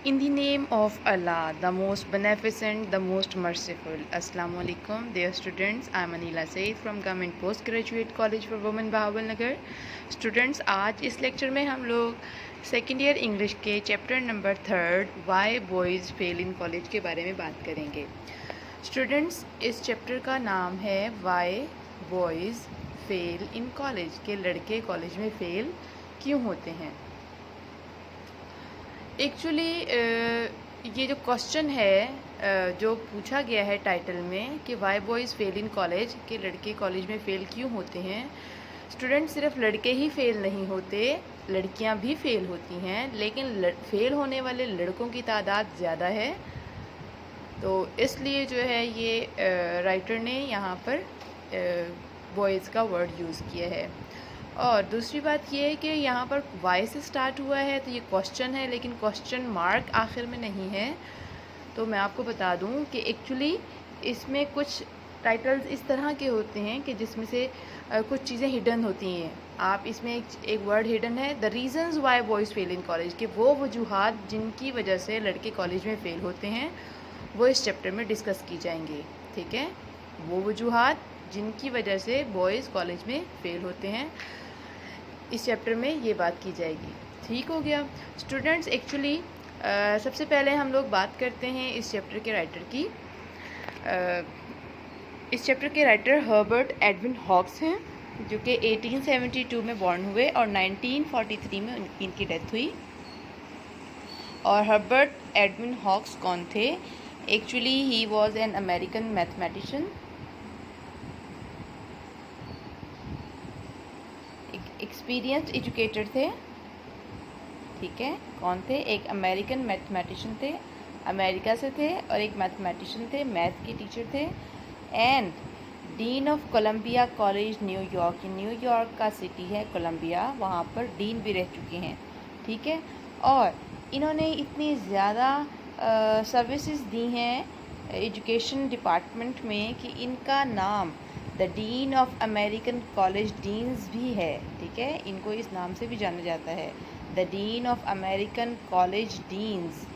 In the name of Allah, the most beneficent, the most merciful. Assalamu alaikum, dear students. I am Anila Said from Government Postgraduate College for Women Bahawal Nagar. Students, आज इस lecture में हम लोग second year English के chapter number 3 why boys fail in college के बारे में बात करेंगे। स्टूडेंट्स, इस चैप्टर का नाम है why boys fail in college, के लड़के कॉलेज में फ़ेल क्यों होते हैं। एक्चुअली ये जो क्वेश्चन है जो पूछा गया है टाइटल में कि why boys fail in college, के लड़के कॉलेज में फ़ेल क्यों होते हैं। स्टूडेंट, सिर्फ लड़के ही फ़ेल नहीं होते, लड़कियां भी फ़ेल होती हैं, लेकिन फ़ेल होने वाले लड़कों की तादाद ज़्यादा है। तो इसलिए जो है ये राइटर ने यहाँ पर बॉयज़ का वर्ड यूज़ किया है। और दूसरी बात ये है कि यहाँ पर वाई से स्टार्ट हुआ है, तो ये क्वेश्चन है, लेकिन क्वेश्चन मार्क आखिर में नहीं है। तो मैं आपको बता दूँ कि एक्चुअली इसमें कुछ टाइटल्स इस तरह के होते हैं कि जिसमें से कुछ चीज़ें हिडन होती हैं। आप इसमें एक वर्ड हिडन है, the reasons why boys fail in college, के वो वजूहात जिनकी वजह से लड़के कॉलेज में फ़ेल होते हैं वो इस चैप्टर में डिस्कस की जाएंगी। ठीक है, वो वजूहात जिनकी वजह से बॉयज़ कॉलेज में फ़ेल होते हैं, इस चैप्टर में ये बात की जाएगी। ठीक हो गया स्टूडेंट्स। एक्चुअली सबसे पहले हम लोग बात करते हैं इस चैप्टर के राइटर की। इस चैप्टर के राइटर हर्बर्ट एडविन हॉक्स हैं, जो कि 1872 में बॉर्न हुए और 1943 में इनकी डेथ हुई। और हर्बर्ट एडविन हॉक्स कौन थे? Actually he was an American mathematician, experienced educator थे। ठीक है, कौन थे? एक अमेरिकन मैथमेटिशियन थे, अमेरिका से थे, और एक मैथमेटिशियन थे, मैथ के टीचर थे। And dean of Columbia college New York, New York का सिटी है कोलंबिया, वहाँ पर डीन भी रह चुके हैं। ठीक है, और इन्होंने इतनी ज़्यादा सर्विसेज दी हैं एजुकेशन डिपार्टमेंट में कि इनका नाम the dean of American college deans भी है। ठीक है, इनको इस नाम से भी जाना जाता है, the dean of American college deans.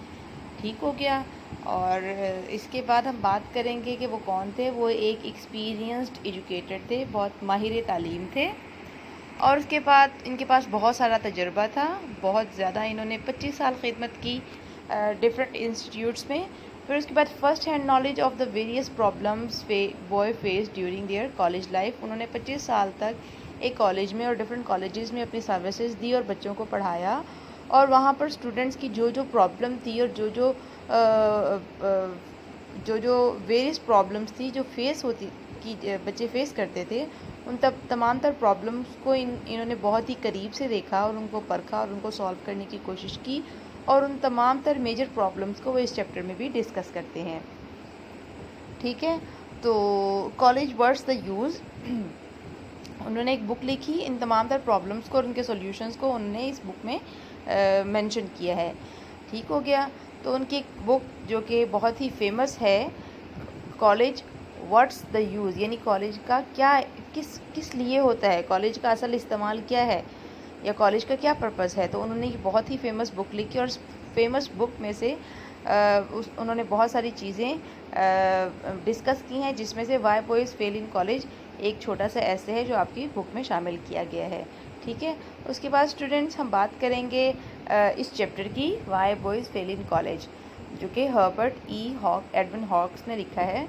ठीक हो गया। और इसके बाद हम बात करेंगे कि वो कौन थे। वो एक एक्सपीरियंस्ड एजुकेटर थे, बहुत माहिर तालीम थे, और उसके बाद इनके पास बहुत सारा तजुर्बा था, बहुत ज़्यादा। इन्होंने 25 साल खिदमत की डिफरेंट इंस्टीट्यूट्स में। फिर उसके बाद first hand knowledge of the various problems boy face during their college life. उन्होंने 25 साल तक एक कॉलेज में और डिफरेंट कॉलेजेस में अपनी सर्विसेज दी और बच्चों को पढ़ाया, और वहाँ पर स्टूडेंट्स की जो जो प्रॉब्लम थी और जो वेरियस प्रॉब्लम्स थी जो फेस होती कि बच्चे फेस करते थे, उन तमाम तर प्रॉब्लम्स को इन्होंने बहुत ही करीब से देखा और उनको परखा और उनको सॉल्व करने की कोशिश की, और उन तमाम तर मेजर प्रॉब्लम्स को वो इस चैप्टर में भी डिस्कस करते हैं। ठीक है, तो कॉलेज वर्ड्स द यूज़, उन्होंने एक बुक लिखी, इन तमाम तर प्रॉब्लम्स को और उनके सॉल्यूशंस को उन्होंने इस बुक में मेंशन किया है। ठीक हो गया। तो उनकी एक बुक जो कि बहुत ही फेमस है, कॉलेज व्हाट्स द यूज़, यानी कॉलेज का क्या किस लिए होता है, कॉलेज का असल इस्तेमाल क्या है, या कॉलेज का क्या पर्पज़ है। तो उन्होंने ये बहुत ही फेमस बुक लिखी, और फेमस बुक में से उन्होंने बहुत सारी चीज़ें डिस्कस की हैं, जिसमें से why boys fail in college एक छोटा सा ऐसे है जो आपकी बुक में शामिल किया गया है। ठीक है, उसके बाद स्टूडेंट्स हम बात करेंगे इस चैप्टर की, why boys fail in college, जो कि हर्बर्ट एडविन हॉक्स ने लिखा है।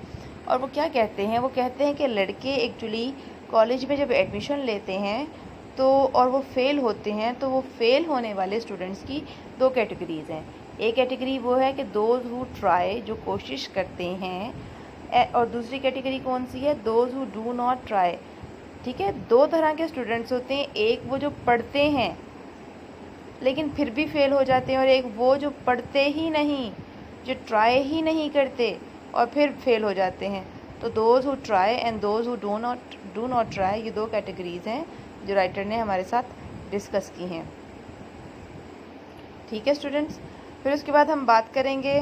और वो क्या कहते हैं? वो कहते हैं कि लड़के एक्चुअली कॉलेज में जब एडमिशन लेते हैं तो और वो फ़ेल होते हैं, तो वो फ़ेल होने वाले स्टूडेंट्स की दो कैटेगरीज़ हैं। एक कैटेगरी वो है कि दोज़ हु ट्राई, जो कोशिश करते हैं, और दूसरी कैटेगरी कौन सी है? Those who do not try. ठीक है, दो तरह के स्टूडेंट्स होते हैं, एक वो जो पढ़ते हैं लेकिन फिर भी फ़ेल हो जाते हैं, और एक वो जो पढ़ते ही नहीं, जो ट्राई ही नहीं करते और फिर फ़ेल हो जाते हैं। तो those who try and those who do not try, ये दो कैटेगरीज़ हैं जो राइटर ने हमारे साथ डिस्कस की हैं। ठीक है स्टूडेंट्स, फिर उसके बाद हम बात करेंगे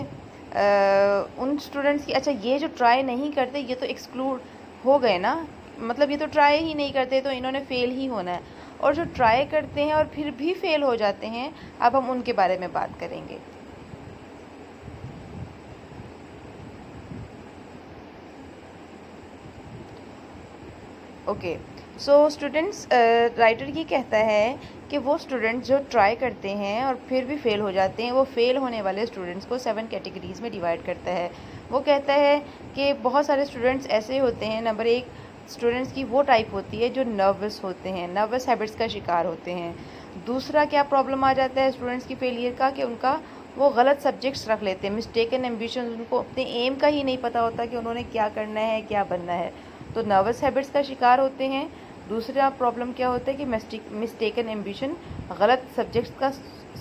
उन स्टूडेंट्स की। अच्छा, ये जो ट्राई नहीं करते ये तो एक्सक्लूड हो गए ना, मतलब ये तो ट्राई ही नहीं करते, तो इन्होंने फ़ेल ही होना है। और जो ट्राई करते हैं और फिर भी फ़ेल हो जाते हैं, अब हम उनके बारे में बात करेंगे। ओके, सो स्टूडेंट्स, राइटर ये कहता है कि वो स्टूडेंट्स जो ट्राई करते हैं और फिर भी फेल हो जाते हैं, वो फेल होने वाले स्टूडेंट्स को 7 कैटेगरीज़ में डिवाइड करता है। वो कहता है कि बहुत सारे स्टूडेंट्स ऐसे होते हैं, नंबर 1 स्टूडेंट्स की वो टाइप होती है जो नर्वस होते हैं, नर्वस हैबिट्स का शिकार होते हैं। दूसरा क्या प्रॉब्लम आ जाता है स्टूडेंट्स की फेलियर का, कि उनका वो गलत सब्जेक्ट्स रख लेते हैं, मिस्टेकन एम्बिशन, उनको अपने एम का ही नहीं पता होता कि उन्होंने क्या करना है, क्या बनना है, तो नर्वस हैबिट्स का शिकार होते हैं। दूसरा प्रॉब्लम क्या होता है कि मिस्टेकन एम्बिशन, गलत सब्जेक्ट्स का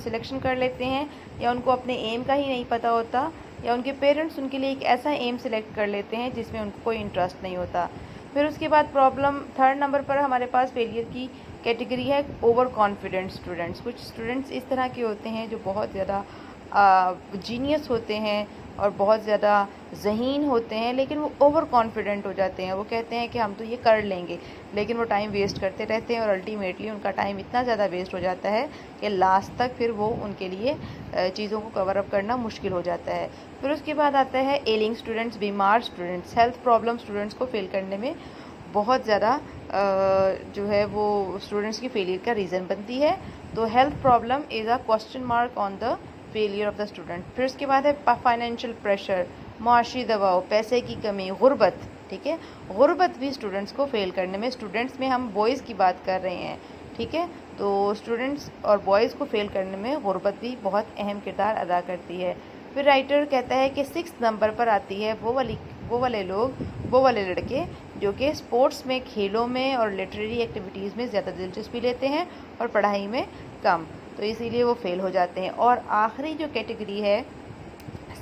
सिलेक्शन कर लेते हैं, या उनको अपने एम का ही नहीं पता होता, या उनके पेरेंट्स उनके लिए एक ऐसा एम सिलेक्ट कर लेते हैं जिसमें उनको कोई इंटरेस्ट नहीं होता। फिर उसके बाद प्रॉब्लम 3rd नंबर पर हमारे पास फेलियर की कैटेगरी है ओवर कॉन्फिडेंट स्टूडेंट्स। कुछ स्टूडेंट्स इस तरह के होते हैं जो बहुत ज़्यादा जीनियस होते हैं और बहुत ज़्यादा ज़हीन होते हैं, लेकिन वो ओवर कॉन्फिडेंट हो जाते हैं। वो कहते हैं कि हम तो ये कर लेंगे, लेकिन वो टाइम वेस्ट करते रहते हैं और अल्टीमेटली उनका टाइम इतना ज़्यादा वेस्ट हो जाता है कि लास्ट तक फिर वो उनके लिए चीज़ों को कवर अप करना मुश्किल हो जाता है। फिर उसके बाद आता है एलिंग स्टूडेंट्स, बीमार स्टूडेंट्स। हेल्थ प्रॉब्लम स्टूडेंट्स को फेल करने में बहुत ज़्यादा जो है वो स्टूडेंट्स की फेलियर का रीज़न बनती है। तो health problem is a question mark on the failure of the student. फिर उसके बाद है फाइनेंशियल प्रेशर, मुआशी दबाव, पैसे की कमी, गुर्बत। ठीक है, गुर्बत भी स्टूडेंट्स को फेल करने में, स्टूडेंट्स में हम बॉयज़ की बात कर रहे हैं, ठीक है, तो स्टूडेंट्स और बॉयज़ को फेल करने में गुर्बत भी बहुत अहम किरदार अदा करती है। फिर राइटर कहता है कि 6th नंबर पर आती है वो वाले लड़के जो कि स्पोर्ट्स में, खेलों में और लिटरेरी एक्टिविटीज़ में ज़्यादा दिलचस्पी लेते हैं और पढ़ाई में कम, तो इसीलिए वो फेल हो जाते हैं। और आखिरी जो कैटेगरी है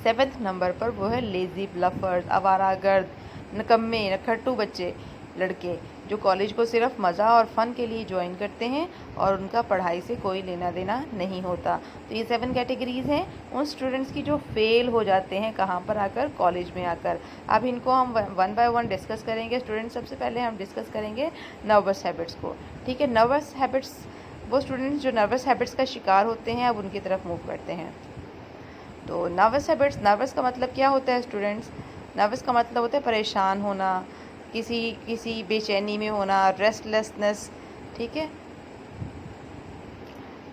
7th नंबर पर, वो है लेज़ी ब्लफर्स, आवारागर्द, नकम्मे, नखट्टू बच्चे, लड़के जो कॉलेज को सिर्फ मज़ा और फ़न के लिए ज्वाइन करते हैं और उनका पढ़ाई से कोई लेना देना नहीं होता। तो ये 7 कैटेगरीज़ हैं उन स्टूडेंट्स की जो फेल हो जाते हैं कहाँ पर आकर, कॉलेज में आकर। अब इनको हम 1 बाय 1 डिस्कस करेंगे स्टूडेंट्स। सबसे पहले हम डिस्कस करेंगे नर्वस हैबिट्स को। ठीक है, नर्वस हैबिट्स, वो स्टूडेंट्स जो नर्वस हैबिट्स का शिकार होते हैं, अब उनकी तरफ मूव करते हैं। तो नर्वस हैबिट्स, नर्वस का मतलब क्या होता है स्टूडेंट्स? नर्वस का मतलब होता है परेशान होना, किसी बेचैनी में होना, रेस्टलेसनेस। ठीक है,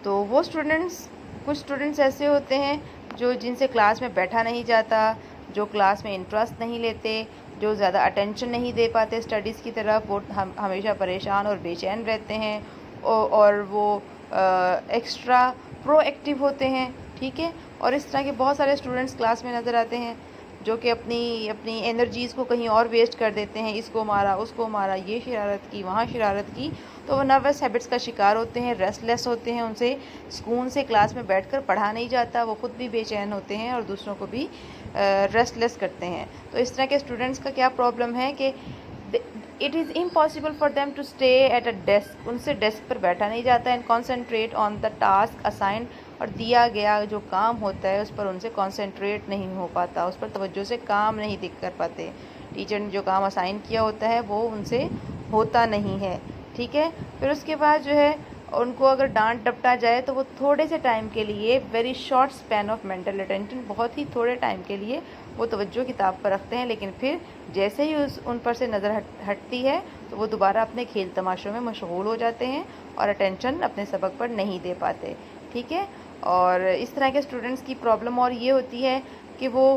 तो वो स्टूडेंट्स, कुछ स्टूडेंट्स ऐसे होते हैं जो जिनसे क्लास में बैठा नहीं जाता, जो क्लास में इंटरेस्ट नहीं लेते, जो ज़्यादा अटेंशन नहीं दे पाते स्टडीज़ की तरफ, वो हमेशा परेशान और बेचैन रहते हैं और वो एक्स्ट्रा प्रोएक्टिव होते हैं। ठीक है, और इस तरह के बहुत सारे स्टूडेंट्स क्लास में नज़र आते हैं जो कि अपनी एनर्जीज़ को कहीं और वेस्ट कर देते हैं, इसको मारा, उसको मारा, ये शरारत की, वहाँ शरारत की, तो वो नर्वस हैबिट्स का शिकार होते हैं, रेस्टलेस होते हैं, उनसे सुकून से क्लास में बैठकर पढ़ा नहीं जाता, वो खुद भी बेचैन होते हैं और दूसरों को भी रेस्टलेस करते हैं। तो इस तरह के स्टूडेंट्स का क्या प्रॉब्लम है कि it is impossible for them to stay at a desk, उनसे डेस्क पर बैठा नहीं जाता, and concentrate on the task assigned, और दिया गया जो काम होता है उस पर उनसे कॉन्सेंट्रेट नहीं हो पाता, उस पर तवज्जो से काम नहीं दिख कर पाते। टीचर ने जो काम असाइन किया होता है वो उनसे होता नहीं है। ठीक है, फिर उसके बाद जो है उनको अगर डांट डपटा जाए तो वो थोड़े से टाइम के लिए, very short span of mental attention, बहुत ही थोड़े टाइम के लिए वो तवज्जो किताब पर रखते हैं, लेकिन फिर जैसे ही उन पर से नज़र हटती है तो वो दोबारा अपने खेल तमाशों में मशगूल हो जाते हैं और अटेंशन अपने सबक पर नहीं दे पाते। ठीक है, और इस तरह के स्टूडेंट्स की प्रॉब्लम और ये होती है कि वो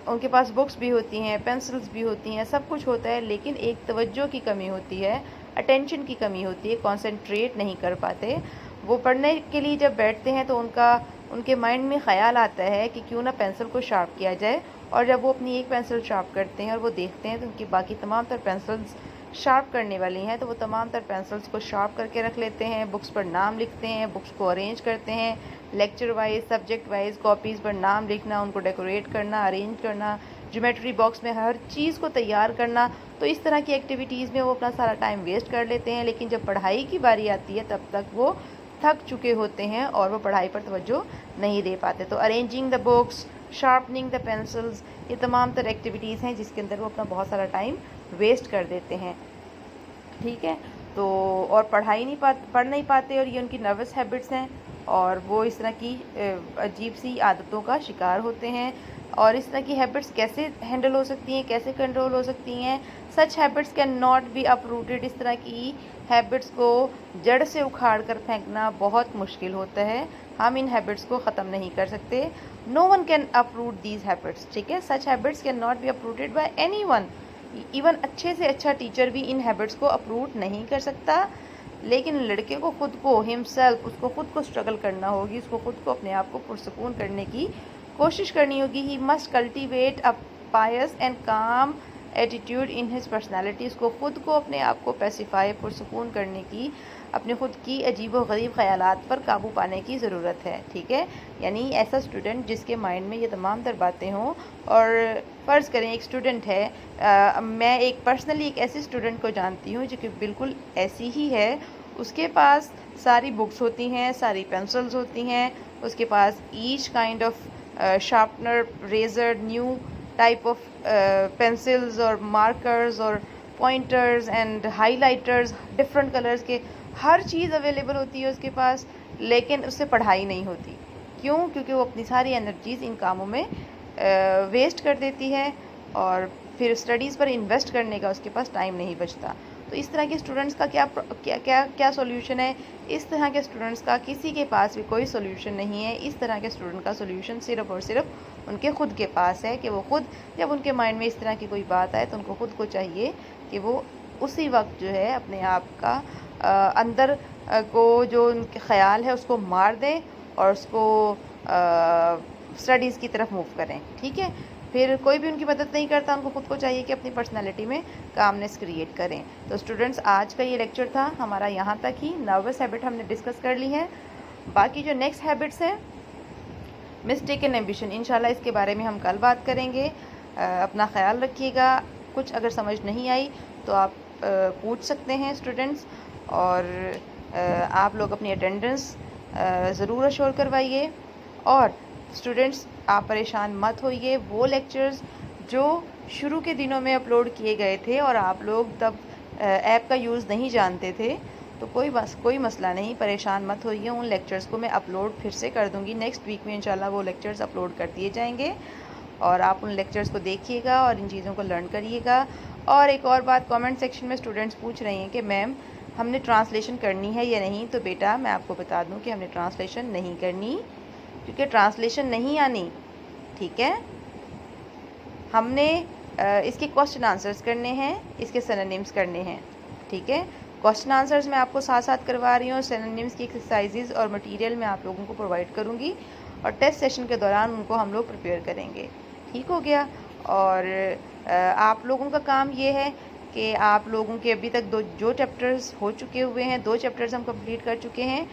उनके पास बुक्स भी होती हैं, पेंसिल्स भी होती हैं, सब कुछ होता है, लेकिन एक तवज्जो की कमी होती है, अटेंशन की कमी होती है, कॉन्सेंट्रेट नहीं कर पाते। वो पढ़ने के लिए जब बैठते हैं तो उनके माइंड में ख़्याल आता है कि क्यों ना पेंसिल को शार्प किया जाए, और जब वो अपनी एक पेंसिल शार्प करते हैं और वो देखते हैं तो उनकी बाकी तमाम तर पेंसिल्स शार्प करने वाली हैं, तो वो तमाम तर पेंसिल्स को शार्प करके रख लेते हैं, बुक्स पर नाम लिखते हैं, बुक्स को अरेंज करते हैं, lecture wise, subject wise, copies पर नाम लिखना, उनको डेकोरेट करना, अरेंज करना, ज्योमेट्री बॉक्स में हर चीज़ को तैयार करना। तो इस तरह की एक्टिविटीज़ में वो अपना सारा टाइम वेस्ट कर लेते हैं, लेकिन जब पढ़ाई की बारी आती है तब तक वो थक चुके होते हैं और वो पढ़ाई पर तवज्जो नहीं दे पाते। तो arranging the books, sharpening the pencils, ये तमाम तरह एक्टिविटीज़ हैं जिसके अंदर वो अपना बहुत सारा टाइम वेस्ट कर देते हैं। ठीक है, तो और पढ़ नहीं पाते, और ये उनकी नर्वस हैबिट्स हैं। और वो इस तरह की अजीब सी आदतों का शिकार होते हैं। और इस तरह की हैबिट्स कैसे हैंडल हो सकती हैं, कैसे कंट्रोल हो सकती हैं? Such habits can not be uprooted. इस तरह की हैबिट्स को जड़ से उखाड़ कर फेंकना बहुत मुश्किल होता है। हम इन हैबिट्स को ख़त्म नहीं कर सकते। No one can uproot these habits, ठीक है। Such habits can not be uprooted by any one. Even अच्छे से अच्छा टीचर भी इन हैबिट्स को अपरूट नहीं कर सकता। लेकिन लड़के को खुद को हिमसेल्फ, उसको खुद को स्ट्रगल करना होगी, उसको खुद को अपने आप को पुरसकून करने की कोशिश करनी होगी। He must cultivate a pious and calm attitude in his personality. उसको खुद को अपने आप को पैसिफाई, पुरसकून करने की, अपने खुद की अजीब व गरीब ख़यालात पर काबू पाने की ज़रूरत है, ठीक है। यानी ऐसा स्टूडेंट जिसके माइंड में ये तमाम तर बातें हों। और फ़र्ज़ करें एक स्टूडेंट है, मैं एक पर्सनली एक ऐसी स्टूडेंट को जानती हूँ जो कि बिल्कुल ऐसी ही है। उसके पास सारी बुक्स होती हैं, सारी पेंसिल्स होती हैं, उसके पास each kind of sharpener, razor, new type of pencils और मार्कर्स और pointers and highlighters, different colours के हर चीज़ अवेलेबल होती है उसके पास। लेकिन उससे पढ़ाई नहीं होती। क्यों? क्योंकि वो अपनी सारी एनर्जीज़ इन कामों में वेस्ट कर देती है और फिर स्टडीज़ पर इन्वेस्ट करने का उसके पास टाइम नहीं बचता। तो इस तरह के स्टूडेंट्स का क्या सॉल्यूशन है? इस तरह के स्टूडेंट्स का किसी के पास भी कोई सॉल्यूशन नहीं है। इस तरह के स्टूडेंट का सॉल्यूशन सिर्फ़ और सिर्फ उनके खुद के पास है कि वो खुद, जब उनके माइंड में इस तरह की कोई बात आए तो उनको खुद को चाहिए कि वो उसी वक्त जो है अपने आप का अंदर को जो उनके ख़याल है उसको मार दें और उसको स्टडीज़ की तरफ मूव करें, ठीक है। फिर कोई भी उनकी मदद नहीं करता, उनको खुद को चाहिए कि अपनी पर्सनालिटी में कामनेस क्रिएट करें। तो स्टूडेंट्स, आज का ये लेक्चर था हमारा यहाँ तक ही। नर्वस हैबिट हमने डिस्कस कर ली है। बाकी जो नेक्स्ट हैबिट्स हैं, मिस्टेक एंड एम्बिशन, इंशाल्लाह इसके बारे में हम कल बात करेंगे। अपना ख्याल रखिएगा। कुछ अगर समझ नहीं आई तो आप पूछ सकते हैं स्टूडेंट्स। और आप लोग अपनी अटेंडेंस ज़रूर अश्योर करवाइए। और स्टूडेंट्स, आप परेशान मत होइए। वो लेक्चर्स जो शुरू के दिनों में अपलोड किए गए थे और आप लोग तब ऐप का यूज़ नहीं जानते थे, तो कोई मसला नहीं, परेशान मत होइए। उन लेक्चर्स को मैं अपलोड फिर से कर दूंगी। नेक्स्ट वीक में इंशाल्लाह वो लेक्चर्स अपलोड कर दिए जाएंगे और आप उन लेक्चर्स को देखिएगा और इन चीज़ों को लर्न करिएगा। और एक और बात, कमेंट सेक्शन में स्टूडेंट्स पूछ रहे हैं कि मैम हमने ट्रांसलेशन करनी है या नहीं। तो बेटा, मैं आपको बता दूं कि हमने ट्रांसलेशन नहीं करनी, क्योंकि ट्रांसलेशन नहीं आनी, ठीक है। हमने इसके क्वेश्चन आंसर्स करने हैं, इसके सिनोनिम्स करने हैं, ठीक है। क्वेश्चन आंसर्स मैं आपको साथ साथ करवा रही हूँ। सिनोनिम्स की एक्सरसाइजेज और मटेरियल मैं आप लोगों को प्रोवाइड करूँगी और टेस्ट सेशन के दौरान उनको हम लोग प्रिपेयर करेंगे, ठीक हो गया। और आप लोगों का काम ये है कि आप लोगों के अभी तक जो चैप्टर्स हो चुके हुए हैं, 2 चैप्टर्स हम कंप्लीट कर चुके हैं,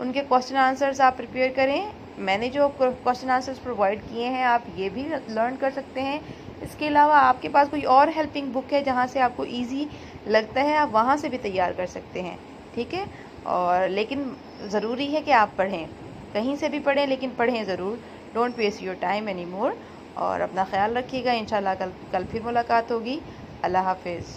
उनके क्वेश्चन आंसर्स आप प्रिपेयर करें। मैंने जो क्वेश्चन आंसर्स प्रोवाइड किए हैं आप ये भी लर्न कर सकते हैं। इसके अलावा आपके पास कोई और हेल्पिंग बुक है जहाँ से आपको ईजी लगता है, आप वहाँ से भी तैयार कर सकते हैं, ठीक है। और लेकिन ज़रूरी है कि आप पढ़ें, कहीं से भी पढ़ें, लेकिन पढ़ें ज़रूर। Don't waste your time any more. और अपना ख्याल रखिएगा। इंशाल्लाह कल फिर मुलाकात होगी। अल्लाह हाफिज़।